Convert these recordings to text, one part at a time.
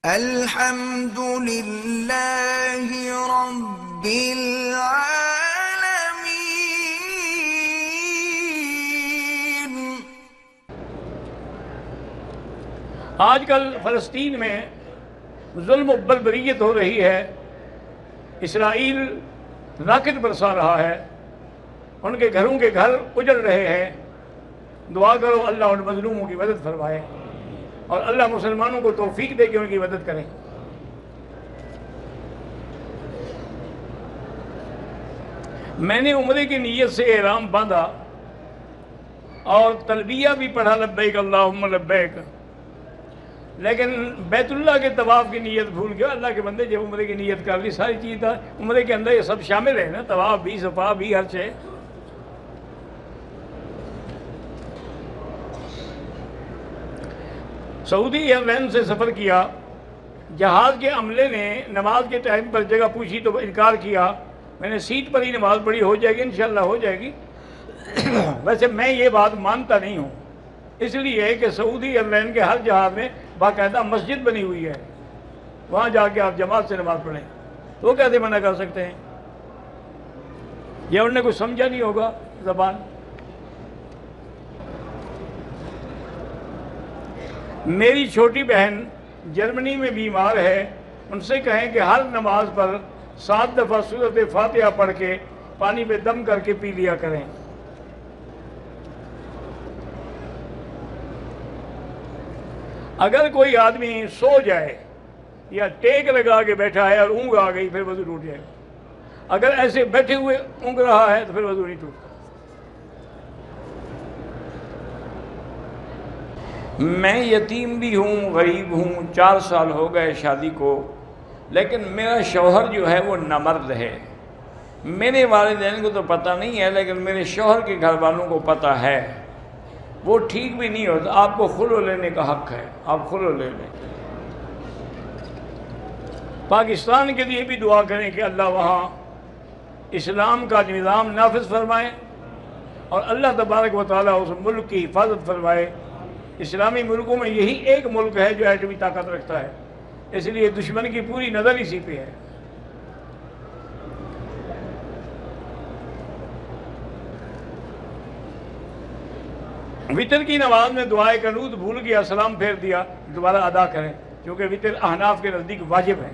الحمد للہ رب العالمین۔ آج کل فلسطین میں ظلم و بربریت ہو رہی ہے، اسرائیل راکٹ برسا رہا ہے، ان کے گھروں کے گھر اجڑ رہے ہیں۔ دعا کرو اللہ ان مظلوموں کی مدد فرمائے اور اللہ مسلمانوں کو توفیق دے کہ ان کی مدد کریں۔ میں نے عمرے کی نیت سے احرام باندھا اور تلبیہ بھی پڑھا لبیک اللہم لبیک، لیکن بیت اللہ کے طواف کی نیت بھول گیا۔ اللہ کے بندے جب عمرے کی نیت کر لی، ساری چیز تھا عمرے کے اندر یہ سب شامل ہے نا، طواف بھی، صفا بھی، ہر شے۔ سعودی ایئر لائن سے سفر کیا، جہاز کے عملے نے نماز کے ٹائم پر جگہ پوچھی تو انکار کیا۔ میں نے سیٹ پر ہی نماز پڑھی، ہو جائے گی انشاءاللہ ہو جائے گی۔ ویسے میں یہ بات مانتا نہیں ہوں، اس لیے کہ سعودی ایئر لائن کے ہر جہاز میں باقاعدہ مسجد بنی ہوئی ہے، وہاں جا کے آپ جماعت سے نماز پڑھیں، تو وہ کیسے منع کر سکتے ہیں؟ یا انہوں نے کچھ سمجھا نہیں ہوگا زبان۔ میری چھوٹی بہن جرمنی میں بیمار ہے، ان سے کہیں کہ ہر نماز پر 7 دفعہ سورۃ فاتحہ پڑھ کے پانی پہ دم کر کے پی لیا کریں۔ اگر کوئی آدمی سو جائے یا ٹیک لگا کے بیٹھا ہے اور اونگ آ گئی، پھر وضو ٹوٹ جائے گا۔ اگر ایسے بیٹھے ہوئے اونگ رہا ہے تو پھر وضو نہیں ٹوٹتا۔ میں یتیم بھی ہوں، غریب ہوں، 4 سال ہو گئے شادی کو، لیکن میرا شوہر جو ہے وہ نامرد ہے۔ میرے والدین کو تو پتہ نہیں ہے، لیکن میرے شوہر کے گھر والوں کو پتہ ہے۔ وہ ٹھیک بھی نہیں ہوتا، آپ کو خلع لینے کا حق ہے، آپ خلع لے لیں۔ پاکستان کے لیے بھی دعا کریں کہ اللہ وہاں اسلام کا نظام نافذ فرمائے اور اللہ تبارک و تعالیٰ اس ملک کی حفاظت فرمائے۔ اسلامی ملکوں میں یہی ایک ملک ہے جو ایٹمی طاقت رکھتا ہے، اس لیے دشمن کی پوری نظر اسی پہ ہے۔ وطر کی نماز میں دعائے قنوت بھول گیا، سلام پھیر دیا، دوبارہ ادا کریں، کیونکہ وطر احناف کے نزدیک واجب ہے۔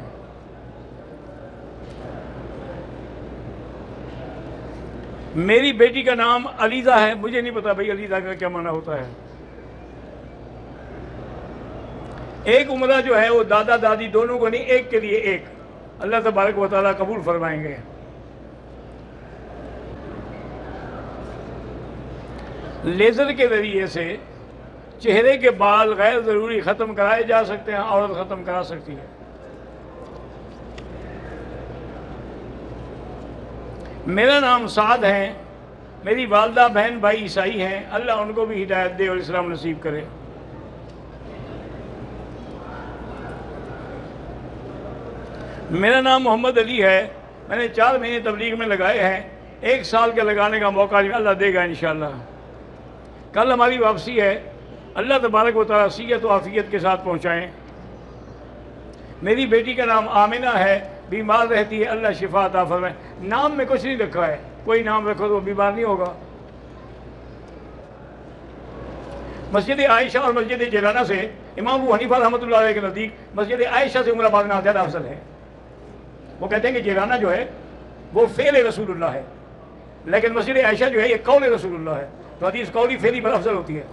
میری بیٹی کا نام علیزہ ہے، مجھے نہیں پتا بھائی علیزہ کا کیا معنی ہوتا ہے۔ ایک عمرہ جو ہے وہ دادا دادی دونوں کو نہیں، ایک کے لیے ایک، اللہ تبارک و تعالیٰ قبول فرمائیں گے۔ لیزر کے ذریعے سے چہرے کے بال غیر ضروری ختم کرائے جا سکتے ہیں، عورت ختم کرا سکتی ہے۔ میرا نام سعد ہے، میری والدہ بہن بھائی عیسائی ہیں، اللہ ان کو بھی ہدایت دے اور اسلام نصیب کرے۔ میرا نام محمد علی ہے، میں نے 4 مہینے تبلیغ میں لگائے ہیں، 1 سال کے لگانے کا موقع اللہ دے گا انشاءاللہ۔ کل ہماری واپسی ہے، اللہ تبارک و تعالیٰ صحت و عافیت کے ساتھ پہنچائیں۔ میری بیٹی کا نام آمنہ ہے، بیمار رہتی ہے، اللہ شفا عطا فرمائے۔ نام میں کچھ نہیں رکھا ہے، کوئی نام رکھو تو بیمار نہیں ہوگا۔ مسجد عائشہ اور مسجد جیرانہ سے امام ابو حنیفہ رحمۃ اللہ علیہ کے نزدیک مسجد عائشہ سے عمرہ باندھنا زیادہ افضل ہے۔ وہ کہتے ہیں کہ جیرانہ جو ہے وہ فعل رسول اللہ ہے، لیکن مسجد عائشہ جو ہے یہ قول رسول اللہ ہے، تو حدیث قولی فعلی پر افضل ہوتی ہے۔